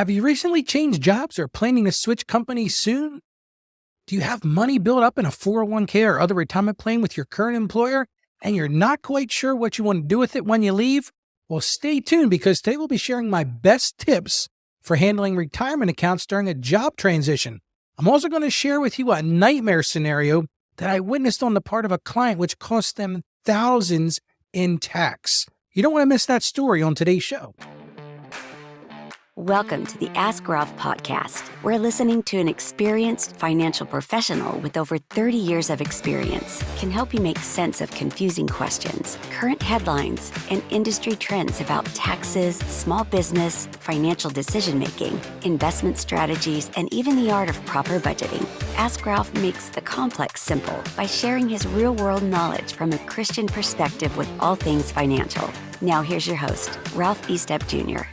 Have you recently changed jobs or planning to switch companies soon? Do you have money built up in a 401k or other retirement plan with your current employer and you're not quite sure what you want to do with it when you leave? Well, stay tuned because today we'll be sharing my best tips for handling retirement accounts during a job transition. I'm also going to share with you a nightmare scenario that I witnessed on the part of a client which cost them thousands in tax. You don't want to miss that story on today's show. Welcome to the Ask Ralph podcast, where listening to an experienced financial professional with over 30 years of experience can help you make sense of confusing questions, current headlines, and industry trends about taxes, small business, financial decision-making, investment strategies, and even the art of proper budgeting. Ask Ralph makes the complex simple by sharing his real-world knowledge from a Christian perspective with all things financial. Now here's your host, Ralph Estep Jr.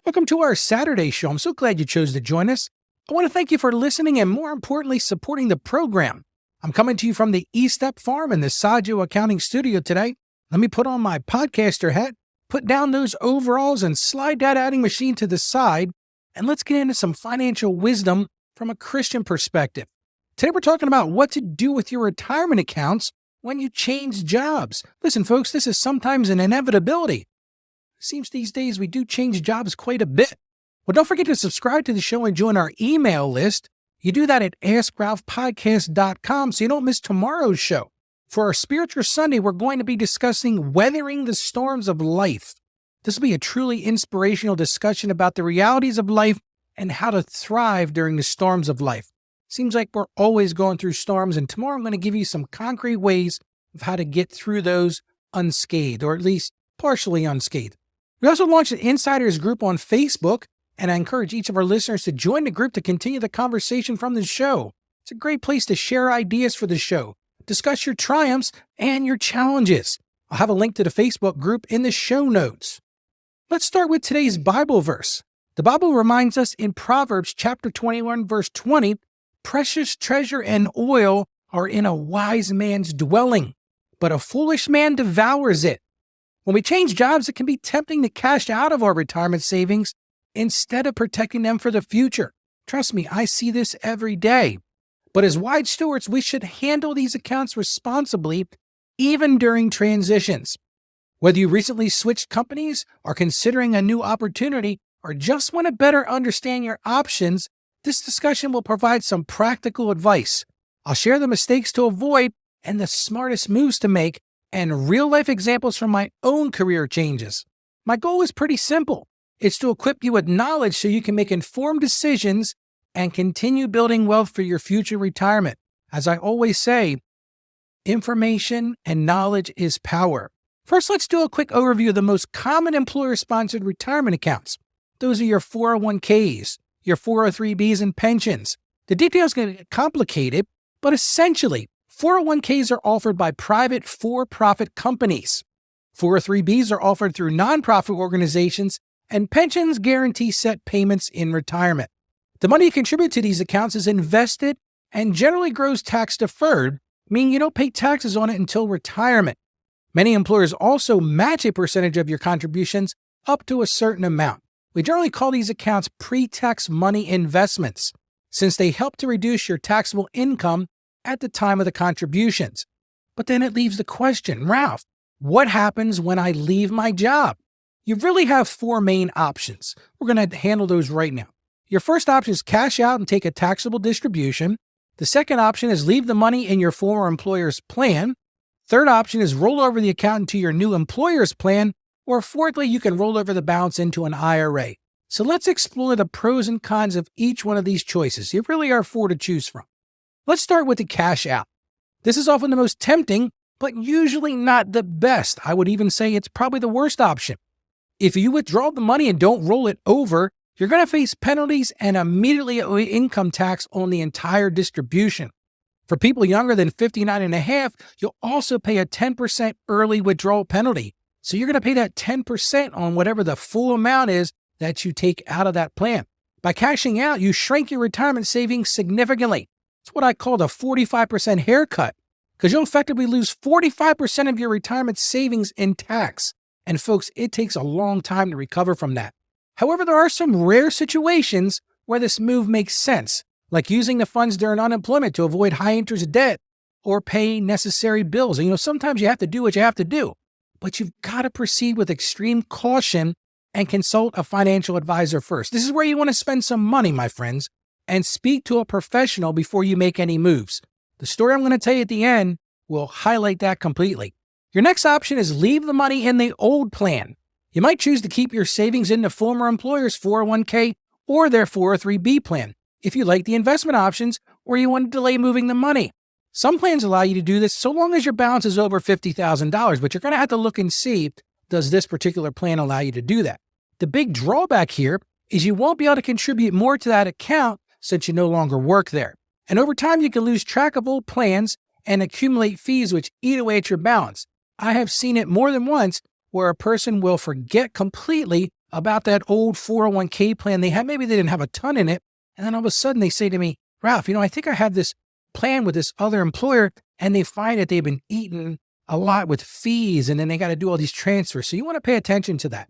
Welcome to our Saturday show. I'm so glad you chose to join us. I want to thank you for listening and, more importantly, supporting the program. I'm coming to you from the Estep Farm in the Saggio Accounting Studio today. Let me put on my podcaster hat, put down those overalls, and slide that adding machine to the side, and let's get into some financial wisdom from a Christian perspective. Today we're talking about what to do with your retirement accounts when you change jobs. Listen, folks, this is sometimes an inevitability. Seems these days we do change jobs quite a bit. Well, don't forget to subscribe to the show and join our email list. You do that at AskRalphPodcast.com so you don't miss tomorrow's show. For our Spiritual Sunday, we're going to be discussing weathering the storms of life. This will be a truly inspirational discussion about the realities of life and how to thrive during the storms of life. Seems like we're always going through storms, and tomorrow I'm going to give you some concrete ways of how to get through those unscathed, or at least partially unscathed. We also launched an Insiders group on Facebook, and I encourage each of our listeners to join the group to continue the conversation from the show. It's a great place to share ideas for the show, discuss your triumphs and your challenges. I'll have a link to the Facebook group in the show notes. Let's start with today's Bible verse. The Bible reminds us in Proverbs chapter 21, verse 20, precious treasure and oil are in a wise man's dwelling, but a foolish man devours it. When we change jobs, it can be tempting to cash out of our retirement savings instead of protecting them for the future. Trust me, I see this every day. But as wise stewards, we should handle these accounts responsibly, even during transitions. Whether you recently switched companies, are considering a new opportunity, or just want to better understand your options, this discussion will provide some practical advice. I'll share the mistakes to avoid and the smartest moves to make, and real-life examples from my own career changes. My goal is pretty simple. It's to equip you with knowledge so you can make informed decisions and continue building wealth for your future retirement. As I always say, information and knowledge is power. First, let's do a quick overview of the most common employer-sponsored retirement accounts. Those are your 401ks, your 403bs, and pensions. The details can get complicated, but essentially, 401ks are offered by private for-profit companies. 403bs are offered through nonprofit organizations, and pensions guarantee set payments in retirement. The money you contribute to these accounts is invested and generally grows tax-deferred, meaning you don't pay taxes on it until retirement. Many employers also match a percentage of your contributions up to a certain amount. We generally call these accounts pre-tax money investments, since they help to reduce your taxable income at the time of the contributions. But then it leaves the question, Ralph, what happens when I leave my job? You really have four main options. We're going to handle those right now. Your first option is cash out and take a taxable distribution. The second option is leave the money in your former employer's plan. Third option is roll over the account into your new employer's plan. Or fourthly, you can roll over the balance into an IRA. So let's explore the pros and cons of each one of these choices. There really are four to choose from. Let's start with the cash out. This is often the most tempting, but usually not the best. I would even say it's probably the worst option. If you withdraw the money and don't roll it over, you're going to face penalties and immediately owe income tax on the entire distribution. For people younger than 59 and a half, you'll also pay a 10% early withdrawal penalty. So you're going to pay that 10% on whatever the full amount is that you take out of that plan. By cashing out, you shrink your retirement savings significantly. It's what I call the 45% haircut, because you'll effectively lose 45% of your retirement savings in tax. And folks, it takes a long time to recover from that. However, there are some rare situations where this move makes sense, like using the funds during unemployment to avoid high interest debt or pay necessary bills. And sometimes you have to do what you have to do, but you've got to proceed with extreme caution and consult a financial advisor first. This is where you want to spend some money, my friends, and speak to a professional before you make any moves. The story I'm going to tell you at the end will highlight that completely. Your next option is leave the money in the old plan. You might choose to keep your savings in the former employer's 401k or their 403b plan if you like the investment options or you want to delay moving the money. Some plans allow you to do this so long as your balance is over $50,000, but you're going to have to look and see, does this particular plan allow you to do that? The big drawback here is you won't be able to contribute more to that account since you no longer work there. And over time, you can lose track of old plans and accumulate fees which eat away at your balance. I have seen it more than once where a person will forget completely about that old 401k plan they had. Maybe they didn't have a ton in it. And then all of a sudden they say to me, Ralph, I think I have this plan with this other employer, and they find that they've been eating a lot with fees, and then they got to do all these transfers. So you want to pay attention to that.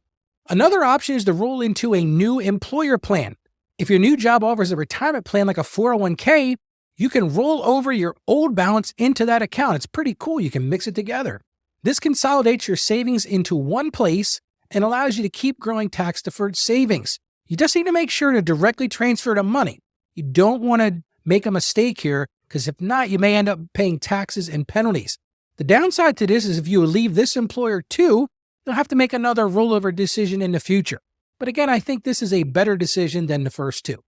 Another option is to roll into a new employer plan. If your new job offers a retirement plan like a 401k, you can roll over your old balance into that account. It's pretty cool. You can mix it together. This consolidates your savings into one place and allows you to keep growing tax-deferred savings. You just need to make sure to directly transfer the money. You don't want to make a mistake here, because if not, you may end up paying taxes and penalties. The downside to this is if you leave this employer too, you'll have to make another rollover decision in the future. But again, I think this is a better decision than the first two.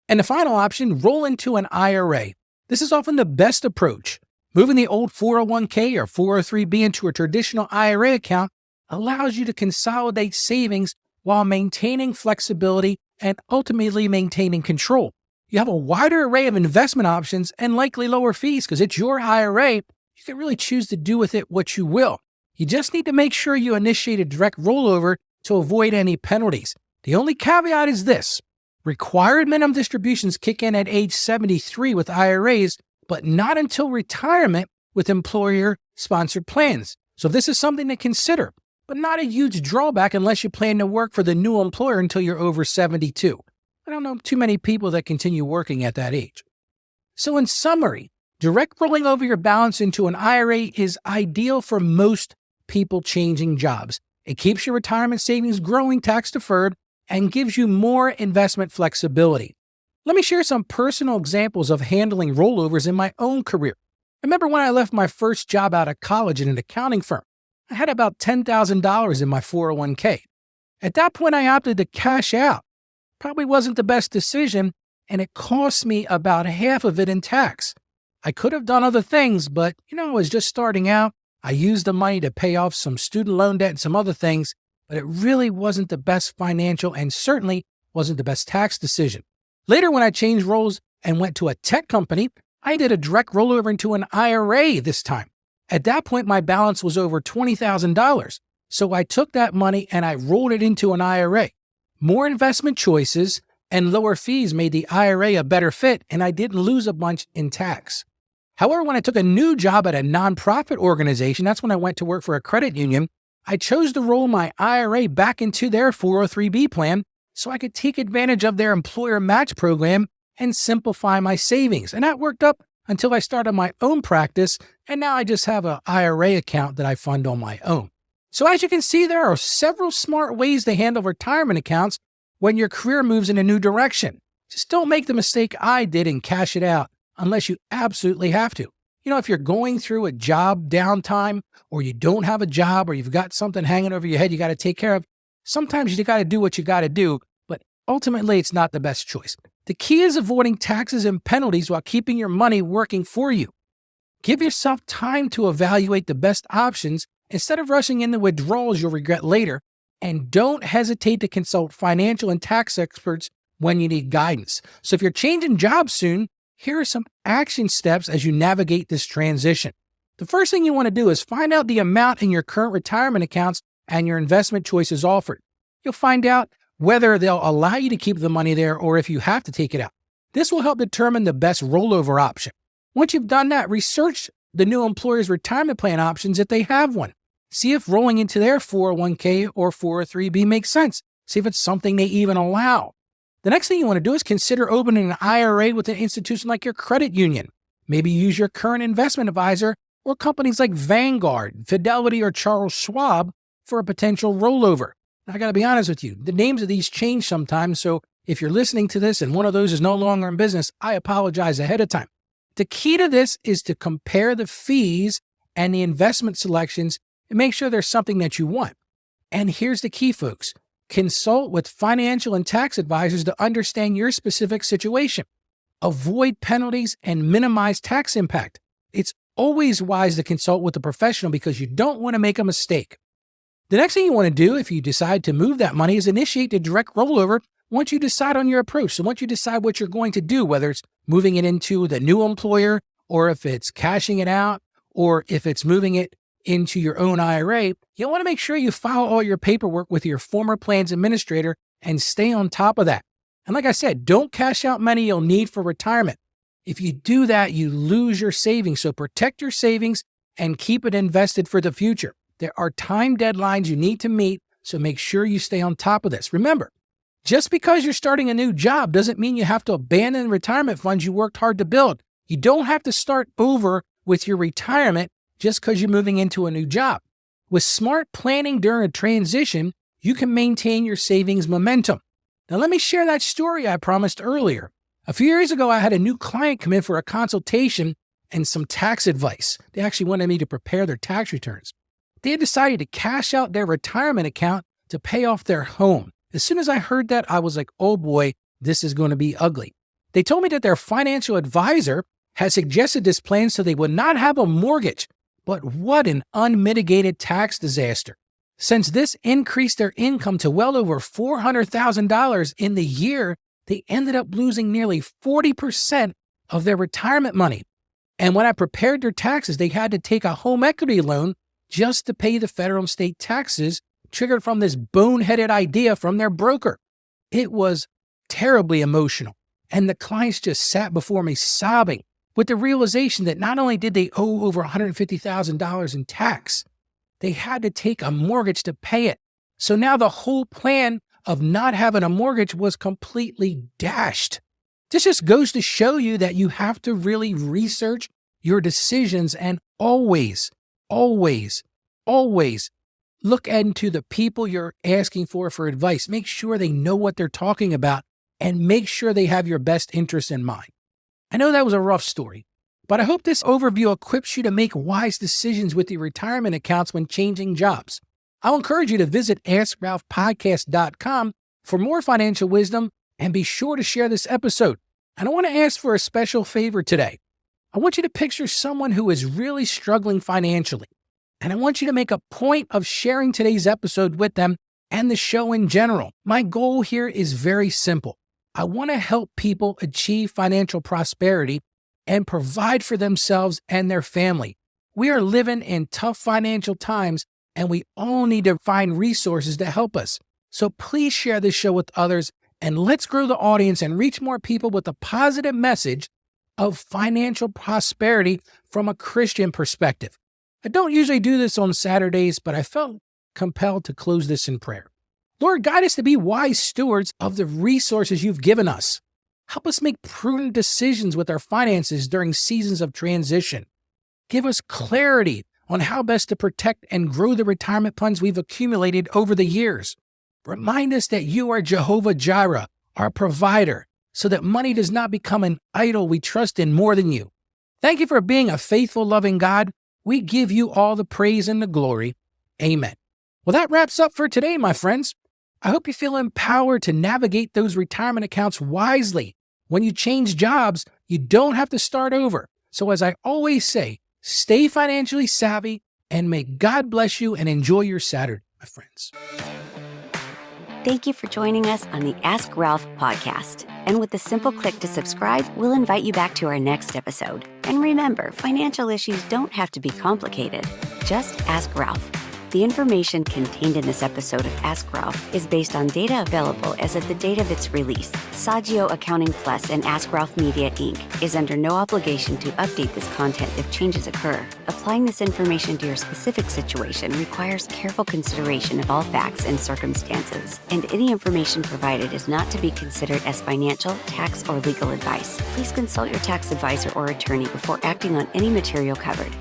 And the final option, roll into an IRA. This is often the best approach. Moving the old 401k or 403b into a traditional IRA account allows you to consolidate savings while maintaining flexibility and ultimately maintaining control. You have a wider array of investment options and likely lower fees because it's your IRA. You can really choose to do with it what you will. You just need to make sure you initiate a direct rollover to avoid any penalties. The only caveat is this: required minimum distributions kick in at age 73 with IRAs, but not until retirement with employer-sponsored plans. So this is something to consider, but not a huge drawback unless you plan to work for the new employer until you're over 72. I don't know too many people that continue working at that age. So in summary, direct rolling over your balance into an IRA is ideal for most people changing jobs. It keeps your retirement savings growing tax-deferred and gives you more investment flexibility. Let me share some personal examples of handling rollovers in my own career. I remember when I left my first job out of college in an accounting firm. I had about $10,000 in my 401k. At that point, I opted to cash out. Probably wasn't the best decision, and it cost me about half of it in tax. I could have done other things, but I was just starting out. I used the money to pay off some student loan debt and some other things, but it really wasn't the best financial and certainly wasn't the best tax decision. Later, when I changed roles and went to a tech company, I did a direct rollover into an IRA this time. At that point, my balance was over $20,000. So I took that money and I rolled it into an IRA. More investment choices and lower fees made the IRA a better fit, and I didn't lose a bunch in tax. However, when I took a new job at a nonprofit organization, that's when I went to work for a credit union, I chose to roll my IRA back into their 403b plan so I could take advantage of their employer match program and simplify my savings. And that worked up until I started my own practice, and now I just have an IRA account that I fund on my own. So as you can see, there are several smart ways to handle retirement accounts when your career moves in a new direction. Just don't make the mistake I did and cash it out unless you absolutely have to. If you're going through a job downtime, or you don't have a job, or you've got something hanging over your head you got to take care of, sometimes you got to do what you got to do, but ultimately it's not the best choice. The key is avoiding taxes and penalties while keeping your money working for you. Give yourself time to evaluate the best options instead of rushing into withdrawals you'll regret later, and don't hesitate to consult financial and tax experts when you need guidance. So if you're changing jobs soon, here are some action steps as you navigate this transition. The first thing you want to do is find out the amount in your current retirement accounts and your investment choices offered. You'll find out whether they'll allow you to keep the money there or if you have to take it out. This will help determine the best rollover option. Once you've done that, research the new employer's retirement plan options if they have one. See if rolling into their 401k or 403b makes sense. See if it's something they even allow. The next thing you want to do is consider opening an IRA with an institution like your credit union. Maybe use your current investment advisor or companies like Vanguard, Fidelity, or Charles Schwab for a potential rollover. Now, I got to be honest with you, the names of these change sometimes, so if you're listening to this and one of those is no longer in business, I apologize ahead of time. The key to this is to compare the fees and the investment selections and make sure there's something that you want. And here's the key, folks. Consult with financial and tax advisors to understand your specific situation. Avoid penalties and minimize tax impact. It's always wise to consult with a professional because you don't want to make a mistake. The next thing you want to do if you decide to move that money is initiate the direct rollover once you decide on your approach. So once you decide what you're going to do, whether it's moving it into the new employer or if it's cashing it out or if it's moving it into your own IRA, you'll want to make sure you file all your paperwork with your former plans administrator and stay on top of that. And like I said, don't cash out money you'll need for retirement. If you do that, you lose your savings. So protect your savings and keep it invested for the future. There are time deadlines you need to meet, so make sure you stay on top of this. Remember, just because you're starting a new job doesn't mean you have to abandon retirement funds you worked hard to build. You don't have to start over with your retirement just because you're moving into a new job. With smart planning during a transition, you can maintain your savings momentum. Now, let me share that story I promised earlier. A few years ago, I had a new client come in for a consultation and some tax advice. They actually wanted me to prepare their tax returns. They had decided to cash out their retirement account to pay off their home. As soon as I heard that, I was like, oh boy, this is going to be ugly. They told me that their financial advisor had suggested this plan so they would not have a mortgage. But what an unmitigated tax disaster. Since this increased their income to well over $400,000 in the year, they ended up losing nearly 40% of their retirement money. And when I prepared their taxes, they had to take a home equity loan just to pay the federal and state taxes triggered from this boneheaded idea from their broker. It was terribly emotional. And the clients just sat before me sobbing with the realization that not only did they owe over $150,000 in tax, they had to take a mortgage to pay it. So now the whole plan of not having a mortgage was completely dashed. This just goes to show you that you have to really research your decisions and always look into the people you're asking for advice. Make sure they know what they're talking about and make sure they have your best interests in mind. I know that was a rough story, but I hope this overview equips you to make wise decisions with your retirement accounts when changing jobs. I'll encourage you to visit AskRalphPodcast.com for more financial wisdom and be sure to share this episode. And I want to ask for a special favor today. I want you to picture someone who is really struggling financially. And I want you to make a point of sharing today's episode with them and the show in general. My goal here is very simple. I want to help people achieve financial prosperity and provide for themselves and their family. We are living in tough financial times, and we all need to find resources to help us. So please share this show with others, and let's grow the audience and reach more people with a positive message of financial prosperity from a Christian perspective. I don't usually do this on Saturdays, but I felt compelled to close this in prayer. Lord, guide us to be wise stewards of the resources you've given us. Help us make prudent decisions with our finances during seasons of transition. Give us clarity on how best to protect and grow the retirement funds we've accumulated over the years. Remind us that you are Jehovah Jireh, our provider, so that money does not become an idol we trust in more than you. Thank you for being a faithful, loving God. We give you all the praise and the glory. Amen. Well, that wraps up for today, my friends. I hope you feel empowered to navigate those retirement accounts wisely. When you change jobs, you don't have to start over. So as I always say, stay financially savvy and may God bless you and enjoy your Saturday, my friends. Thank you for joining us on the Ask Ralph podcast. And with a simple click to subscribe, we'll invite you back to our next episode. And remember, financial issues don't have to be complicated. Just ask Ralph. The information contained in this episode of Ask Ralph is based on data available as of the date of its release. Saggio Accounting Plus and Ask Ralph Media, Inc. is under no obligation to update this content if changes occur. Applying this information to your specific situation requires careful consideration of all facts and circumstances, and any information provided is not to be considered as financial, tax, or legal advice. Please consult your tax advisor or attorney before acting on any material covered.